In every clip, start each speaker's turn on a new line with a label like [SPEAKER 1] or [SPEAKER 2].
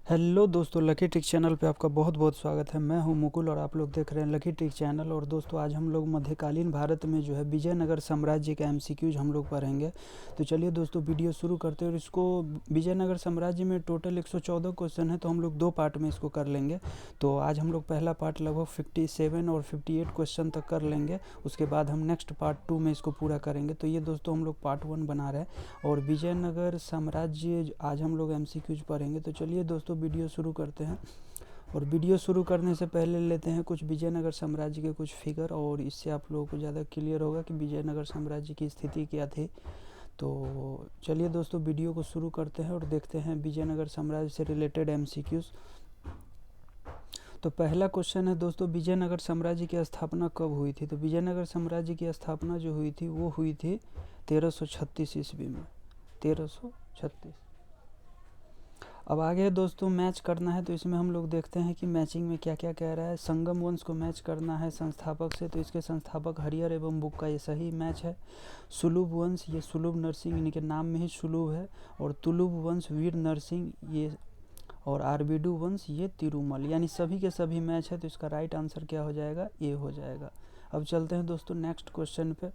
[SPEAKER 1] Hello दोस्तों, lucky trick channel पे आपका बहुत बहुत स्वागत है। मैं हूं मुकुल और आप लोग देख रहे हैं लकी ट्रिक चैनल। और दोस्तों, आज हम लोग मध्यकालीन भारत में जो है विजयनगर साम्राज्य का एमसीक्यूज हम लोग पढ़ेंगे। तो चलिए दोस्तों, वीडियो शुरू करते हैं। और इसको विजयनगर साम्राज्य में टोटल 114 क्वेश्चन है, तो हम लोग दो पार्ट में इसको कर लेंगे। तो आज हम लोग पहला पार्ट लगभग 57 और 58 क्वेश्चन तक कर लेंगे। उसके बाद हम नेक्स्ट पार्ट 2 में इसको पूरा करेंगे। तो ये दोस्तों हम लोग पार्ट 1 बना रहे हैं और विजयनगर साम्राज्य आज हम लोग एमसीक्यूज पढ़ेंगे। तो चलिए दोस्तों, वीडियो शुरू करते हैं। और वीडियो शुरू करने से पहले लेते हैं कुछ विजयनगर साम्राज्य के कुछ फिगर, और इससे आप लोगों को ज़्यादा क्लियर होगा कि विजयनगर साम्राज्य की स्थिति क्या थी। तो चलिए दोस्तों, वीडियो को शुरू करते हैं और देखते हैं विजयनगर साम्राज्य से रिलेटेड एमसीक्यूज। तो पहला क्वेश्चन है दोस्तों, विजयनगर साम्राज्य की स्थापना कब हुई थी? तो विजयनगर साम्राज्य की स्थापना जो हुई थी वो हुई थी 1336 ईस्वी में। 1336। अब आगे दोस्तों मैच करना है, तो इसमें हम लोग देखते हैं कि मैचिंग में क्या क्या कह रहा है। संगम वंश को मैच करना है संस्थापक से, तो इसके संस्थापक हरिहर एवं बुक्का, ये सही मैच है। सुलभ वंश, ये सुलभ नरसिंह, इनके नाम में ही सुलभ है। और तुलुभ वंश वीर नरसिंह, ये और आरबीडू वंश ये तिरुमल, यानी सभी के सभी मैच है। तो इसका राइट आंसर क्या हो जाएगा? ए हो जाएगा। अब चलते हैं दोस्तों नेक्स्ट क्वेश्चन पे।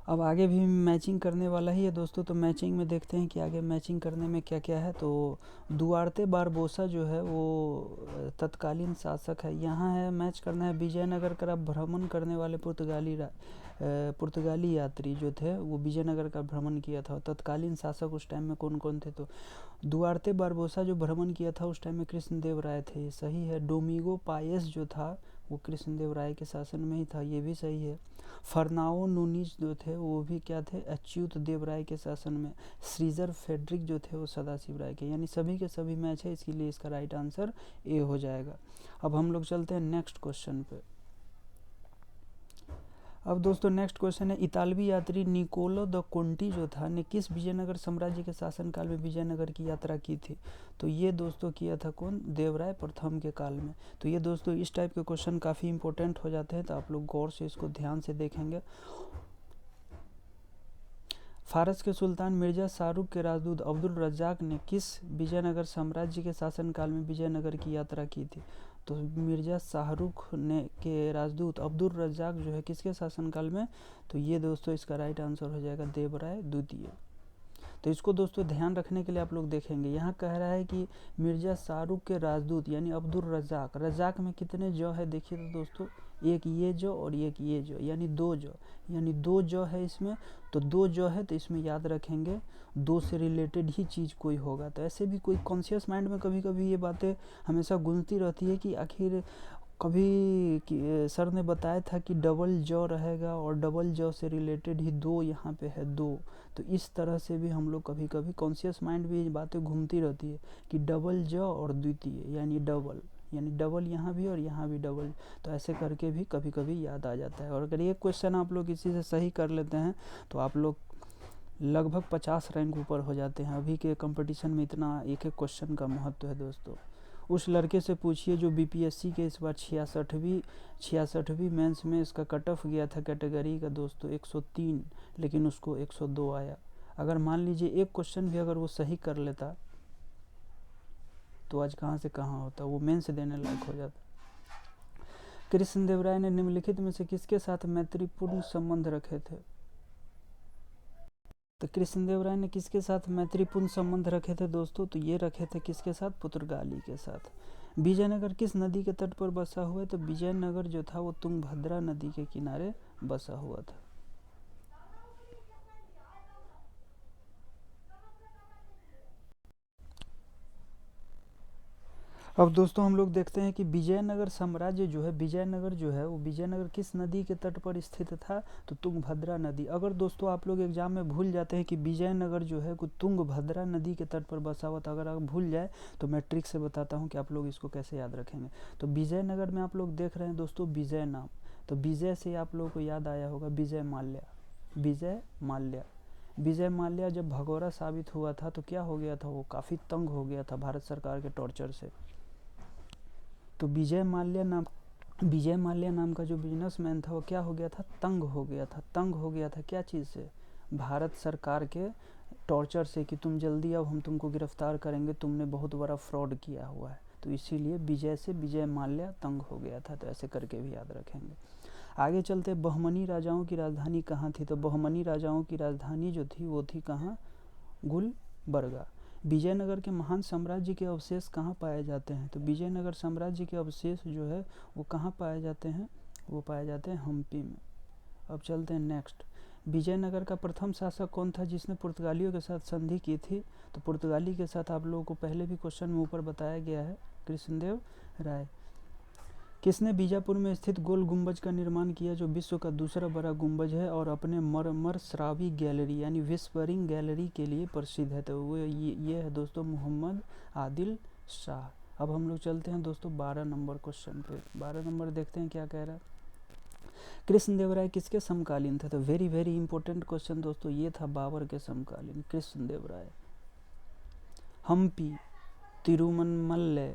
[SPEAKER 1] अब आगे भी मैचिंग करने वाला ही है दोस्तों। तो मैचिंग में देखते हैं कि आगे मैचिंग करने में क्या क्या है। तो दुआर्ते बारबोसा जो है वो तत्कालीन शासक है। यहाँ है मैच करना है विजयनगर का भ्रमण करने वाले पुर्तगाली यात्री जो थे वो विजयनगर का भ्रमण किया था। तत्कालीन शासक उस टाइम में कौन कौन थे? तो दुआर्ते बारबोसा जो भ्रमण किया था उस टाइम में कृष्णदेव राय थे, सही है। डोमिगो पायस जो था वो कृष्णदेव राय के शासन में ही था, ये भी सही है। फर्नाओ नूनीज जो थे वो भी क्या थे? अच्युत देव राय के शासन में। श्रीजर फेडरिक जो थे वो सदाशिव राय के, यानी सभी के सभी मैच है, इसके लिए इसका राइट आंसर ए हो जाएगा। अब हम लोग चलते हैं नेक्स्ट क्वेश्चन पे। अब दोस्तों नेक्स्ट क्वेश्चन है, इतालवी यात्री निकोलो द कोंटी जो था ने किस विजयनगर साम्राज्य के शासनकाल में विजयनगर की यात्रा की थी? तो ये दोस्तों किया था कौन? देवराय प्रथम के काल में। तो ये दोस्तों इस टाइप के क्वेश्चन काफ़ी इंपॉर्टेंट हो जाते हैं, तो आप लोग गौर से इसको ध्यान से देखेंगे। फारस के सुल्तान मिर्जा शाहरुख के राजदूत अब्दुल रज्जाक ने किस विजयनगर साम्राज्य के शासनकाल में विजयनगर की यात्रा की थी? तो मिर्जा शाहरुख ने के राजदूत अब्दुल रज्जाक जो है किसके शासनकाल में? तो ये दोस्तों इसका राइट आंसर हो जाएगा देवराय द्वितीय। तो इसको दोस्तों ध्यान रखने के लिए आप लोग देखेंगे, यहाँ कह रहा है कि मिर्जा शाहरुख के राजदूत यानी अब्दुल रज्जाक। रज्जाक में कितने जौ है देखिए तो दोस्तों, एक ये जौ और एक ये जौ, यानी दो जौ, यानी दो जौ है इसमें। तो दो जौ है तो इसमें याद रखेंगे दो से रिलेटेड ही चीज़ कोई होगा। तो ऐसे भी कोई कॉन्शियस माइंड में कभी कभी ये बातें हमेशा गूंजती रहती है कि आखिर कभी सर ने बताया था कि डबल जॉ रहेगा और डबल जॉ से रिलेटेड ही दो यहाँ पे है दो। तो इस तरह से भी हम लोग कभी कभी कॉन्शियस माइंड में ये बातें घूमती रहती है कि डबल जॉ और द्वितीय यानी डबल, यानी डबल यहाँ भी और यहाँ भी डबल। तो ऐसे करके भी कभी कभी याद आ जाता है। और अगर ये क्वेश्चन आप लोग इसी से सही कर लेते हैं तो आप लोग लगभग 50 रैंक ऊपर हो जाते हैं। अभी के कंपटीशन में इतना एक एक क्वेश्चन का महत्व है दोस्तों। उस लड़के से पूछिए जो बीपीएससी के इस बार 66वीं मेंस में इसका कट ऑफ गया था कैटेगरी का दोस्तों 103, लेकिन उसको 102 आया। अगर मान लीजिए एक क्वेश्चन भी अगर वो सही कर लेता तो आज कहाँ से कहाँ होता, वो मेंस देने लायक हो जाता। कृष्णदेव राय ने निम्नलिखित में से किसके साथ मैत्रीपूर्ण संबंध रखे थे? तो कृष्णदेव राय ने किसके साथ मैत्रीपूर्ण संबंध रखे थे दोस्तों? तो ये रखे थे किसके साथ? पुर्तगाली के साथ। विजयनगर किस नदी के तट पर बसा हुआ है? तो विजयनगर जो था वो तुंगभद्रा नदी के किनारे बसा हुआ था। अब दोस्तों हम लोग देखते हैं कि विजयनगर साम्राज्य जो है, विजयनगर जो है वो विजयनगर किस नदी के तट पर स्थित था? तो तुंगभद्रा नदी। अगर दोस्तों आप लोग एग्जाम में भूल जाते हैं कि विजयनगर जो है तुंगभद्रा नदी के तट पर बसा हुआ था, अगर आप भूल जाए तो मैं ट्रिक से बताता हूँ कि आप लोग इसको कैसे याद रखेंगे। तो विजयनगर में आप लोग देख रहे हैं दोस्तों विजय नाम, तो विजय से आप लोगों को याद आया होगा विजय माल्या। विजय माल्या, विजय माल्या जब भगोड़ा साबित हुआ था तो क्या हो गया था? वो काफ़ी तंग हो गया था भारत सरकार के टॉर्चर से। तो विजय माल्या नाम का जो बिजनेसमैन था वो क्या हो गया था? तंग हो गया था। तंग हो गया था क्या चीज़ से? भारत सरकार के टॉर्चर से कि तुम जल्दी आओ, हम तुमको गिरफ्तार करेंगे, तुमने बहुत बड़ा फ्रॉड किया हुआ है। तो इसीलिए विजय से विजय माल्या तंग हो गया था। तो ऐसे करके भी याद रखेंगे। आगे चलते, बहमनी राजाओं की राजधानी कहाँ थी? तो बहमनी राजाओं की राजधानी जो थी वो थी कहाँ? गुलबर्गा। विजयनगर के महान साम्राज्य के अवशेष कहाँ पाए जाते हैं? तो विजयनगर साम्राज्य के अवशेष जो है वो कहाँ पाए जाते हैं? वो पाए जाते हैं हम्पी में। अब चलते हैं नेक्स्ट। विजयनगर का प्रथम शासक कौन था जिसने पुर्तगालियों के साथ संधि की थी? तो पुर्तगाली के साथ आप लोगों को पहले भी क्वेश्चन में ऊपर बताया गया है, कृष्णदेव राय। किसने बीजापुर में स्थित गोल गुंबज का निर्माण किया जो विश्व का दूसरा बड़ा गुंबज है और अपने मरमर श्रावी गैलरी यानी विस्परिंग गैलरी के लिए प्रसिद्ध है? तो वो ये है दोस्तों मोहम्मद आदिल शाह। अब हम लोग चलते हैं दोस्तों 12 नंबर क्वेश्चन पे। 12 नंबर देखते हैं क्या कह रहा है। कृष्णदेवराय किसके समकालीन थे? तो वेरी वेरी इंपॉर्टेंट क्वेश्चन दोस्तों, ये था बाबर के समकालीन कृष्णदेवराय। हम्पी, तिरुमन्मल्लय,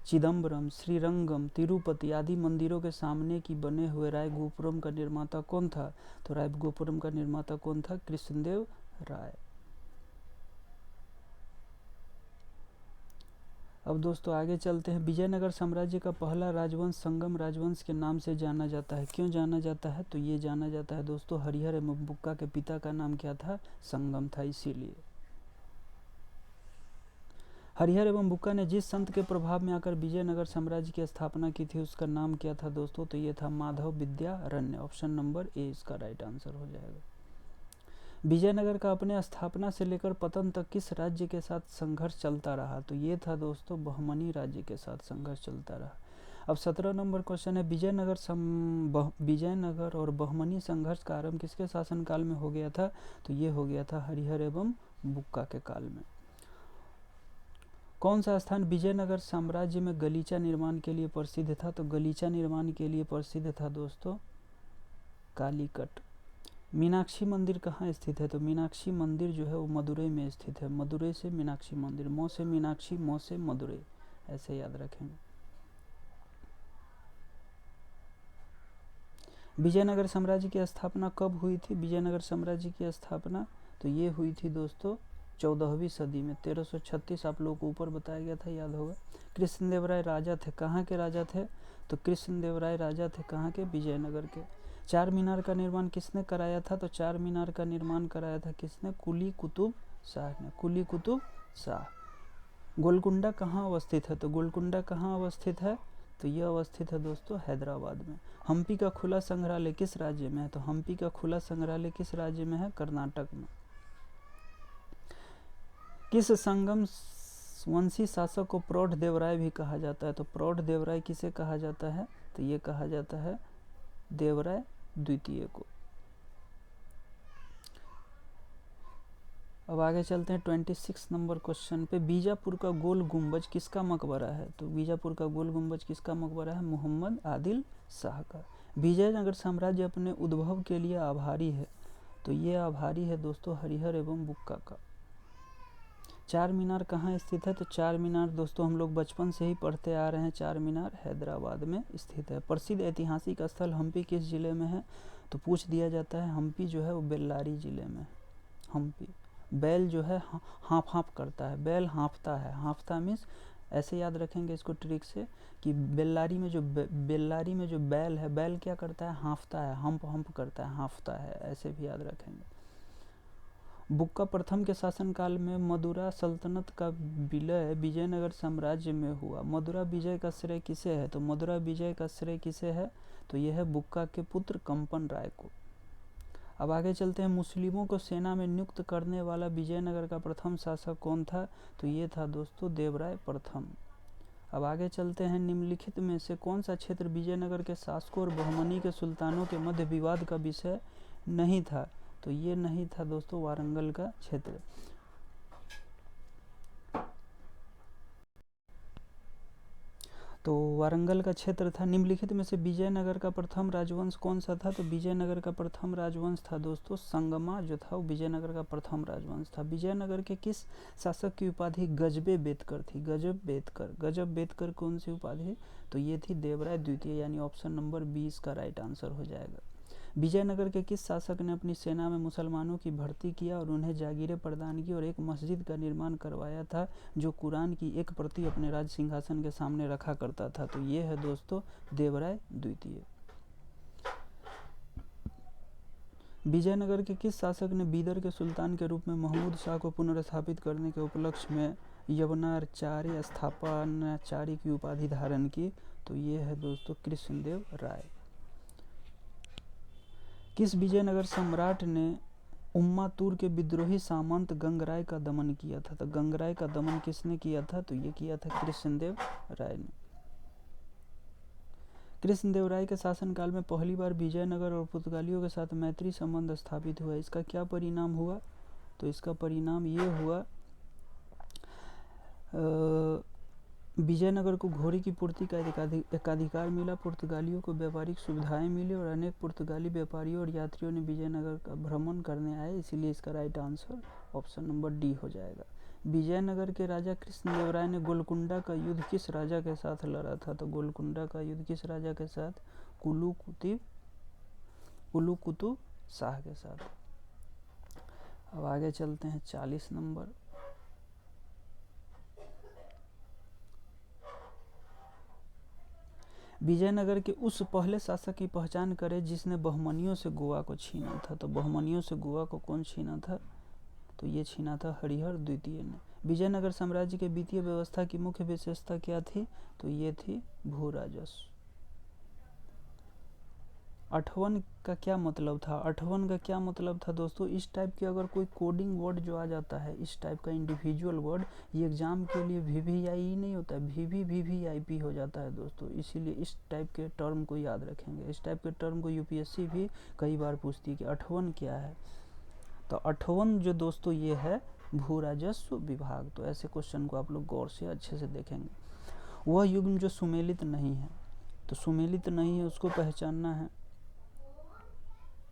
[SPEAKER 1] चिदम्बरम, श्रीरंगम, तिरुपति आदि मंदिरों के सामने की बने हुए राय गोपुरम का निर्माता कौन था? तो राय गोपुरम का निर्माता कौन था? कृष्णदेव राय। अब दोस्तों आगे चलते हैं। विजयनगर साम्राज्य का पहला राजवंश संगम राजवंश के नाम से जाना जाता है। क्यों जाना जाता है? तो ये जाना जाता है दोस्तों, हरिहर एवं बुक्का के पिता का नाम क्या था? संगम था, इसीलिए। हरिहर एवं बुक्का ने जिस संत के प्रभाव में आकर विजयनगर साम्राज्य की स्थापना की थी उसका नाम क्या था दोस्तों? तो ये था Madhav Vidyaranya. Option number A इसका राइट आंसर हो जाएगा। विजयनगर का अपने स्थापना से लेकर पतन तक किस राज्य के साथ संघर्ष चलता रहा? तो ये था दोस्तों बहमनी राज्य के साथ संघर्ष चलता रहा। अब 17 नंबर क्वेश्चन है, विजयनगर और बहमनी संघर्ष का आरंभ किसके शासनकाल में हो गया था? तो ये हो गया था हरिहर एवं बुक्का के काल में। कौन सा स्थान विजयनगर साम्राज्य में गलीचा निर्माण के लिए प्रसिद्ध था? तो गलीचा निर्माण के लिए प्रसिद्ध था दोस्तों कालीकट। मीनाक्षी मंदिर कहाँ स्थित है? तो मीनाक्षी मंदिर जो है वो मदुरई में स्थित है। मदुरई से मीनाक्षी मंदिर, मौ से मीनाक्षी, मौ से मदुरई, ऐसे याद रखेंगे। विजयनगर साम्राज्य की स्थापना कब हुई थी? विजयनगर साम्राज्य की स्थापना तो ये हुई थी दोस्तों 14वीं सदी में, 1336। आप लोगों को ऊपर बताया गया था, याद होगा। कृष्णदेवराय राजा थे, कहाँ के राजा थे? तो कृष्णदेवराय राजा थे कहाँ के? विजयनगर के। चार मीनार का निर्माण किसने कराया था? तो चार मीनार का निर्माण कराया था किसने? कुली कुतुब शाह ने, कुली कुतुब शाह। गोलकुंडा कहाँ अवस्थित है? तो गोलकुंडा कहाँ अवस्थित है? तो यह अवस्थित है दोस्तों हैदराबाद में। हम्पी का खुला संग्रहालय किस राज्य में है? तो हम्पी का खुला संग्रहालय किस राज्य में है? कर्नाटक में। किस संगम वंशी शासक को प्रौढ़ देवराय भी कहा जाता है? तो प्रौढ़ देवराय किसे कहा जाता है? तो ये कहा जाता है देवराय द्वितीय को। अब आगे चलते हैं 26 नंबर क्वेश्चन पे। बीजापुर का गोल गुंबज किसका मकबरा है? तो बीजापुर का गोल गुंबज किसका मकबरा है? मोहम्मद आदिल शाह का। विजयनगर साम्राज्य अपने उद्भव के लिए आभारी है। तो ये आभारी है दोस्तों हरिहर एवं बुक्का का। चार मीनार कहाँ स्थित है? तो चार मीनार दोस्तों हम लोग बचपन से ही पढ़ते आ रहे हैं। चार मीनार हैदराबाद में स्थित है। प्रसिद्ध ऐतिहासिक स्थल हम्पी किस जिले में है? तो पूछ दिया जाता है। हम्पी जो है वो बेल्लारी जिले में है। हम्पी, बैल जो है हाँफ हाँफ करता है, बैल हाँफता है। हाँफता मीन्स ऐसे याद रखेंगे इसको ट्रिक से कि बेल्लारी में जो बैल है, बैल क्या करता है? हाँफता है, हम्प हम्प करता है, हाँफता है, ऐसे भी याद रखेंगे। बुक्का प्रथम के शासनकाल में मदुरा सल्तनत का विलय विजयनगर साम्राज्य में हुआ। मदुरा विजय का श्रेय किसे है? तो मदुरा विजय का श्रेय किसे है? तो यह है बुक्का के पुत्र कंपन राय को। अब आगे चलते हैं। मुस्लिमों को सेना में नियुक्त करने वाला विजयनगर का प्रथम शासक कौन था? तो ये था दोस्तों देवराय प्रथम। अब आगे चलते हैं। निम्नलिखित में से कौन सा क्षेत्र विजयनगर के शासकों और बहमनी के सुल्तानों के मध्य विवाद का विषय नहीं था? तो ये नहीं था दोस्तों वारंगल का क्षेत्र। तो वारंगल का क्षेत्र था। निम्नलिखित में से विजयनगर का प्रथम राजवंश कौन सा था? तो विजयनगर का प्रथम राजवंश था दोस्तों संगमा, जो था वो विजयनगर का प्रथम राजवंश था। विजयनगर के किस शासक की उपाधि गजबे बेतकर थी? गजब बेतकर कौन सी उपाधि? तो ये थी देवराय द्वितीय, यानी ऑप्शन नंबर 20 का राइट आंसर हो जाएगा। विजयनगर के किस शासक ने अपनी सेना में मुसलमानों की भर्ती किया और उन्हें जागीरें प्रदान की और एक मस्जिद का निर्माण करवाया था जो कुरान की एक प्रति अपने राज सिंहासन के सामने रखा करता था? तो ये है दोस्तों देवराय द्वितीय। विजयनगर के किस शासक ने बीदर के सुल्तान के रूप में महमूद शाह को पुनर्स्थापित करने के उपलक्ष्य में यवनाचार्य स्थापनाचार्य की उपाधि धारण की? तो ये है दोस्तों कृष्णदेव राय। किस विजयनगर सम्राट ने उम्मातूर के विद्रोही सामंत गंगराय का दमन किया था? तो गंगराय का दमन किसने किया था? तो ये किया था कृष्णदेव राय ने। कृष्णदेव राय के शासनकाल में पहली बार विजयनगर और पुर्तगालियों के साथ मैत्री संबंध स्थापित हुआ। इसका क्या परिणाम हुआ? तो इसका परिणाम ये हुआ विजयनगर को घोड़ी की पूर्ति का एकाधिकार मिला, पुर्तगालियों को व्यापारिक सुविधाएं मिली और अनेक पुर्तगाली व्यापारियों और यात्रियों ने विजयनगर का भ्रमण करने आए। इसीलिए इसका right answer option number D हो जाएगा। विजयनगर के राजा कृष्णदेव राय ने गोलकुंडा का युद्ध किस राजा के साथ लड़ा था? तो गोलकुंडा का युद्ध किस राजा के साथ? कुलू कुतुब शाह के साथ। अब आगे चलते हैं 40 नंबर। विजयनगर के उस पहले शासक की पहचान करें जिसने बहमनियों से गोवा को छीना था। तो बहमनियों से गोवा को कौन छीना था? तो ये छीना था हरिहर द्वितीय ने। विजयनगर साम्राज्य के वित्तीय व्यवस्था की मुख्य विशेषता क्या थी? तो ये थी भू राजस्व। अठवन का क्या मतलब था? अठवन का क्या मतलब था दोस्तों? इस टाइप के अगर कोई कोडिंग वर्ड जो आ जाता है, इस टाइप का इंडिविजुअल वर्ड, ये एग्जाम के लिए VVIE नहीं होता है, VVIP हो जाता है दोस्तों। इसीलिए इस टाइप के टर्म को याद रखेंगे। इस टाइप के टर्म को UPSC भी कई बार पूछती है कि अठवन क्या है। तो अठवन जो दोस्तों ये है भू राजस्व विभाग। तो ऐसे क्वेश्चन को आप लोग गौर से अच्छे से देखेंगे। वह युग्म जो सुमेलित नहीं है, तो सुमेलित नहीं है उसको पहचानना है।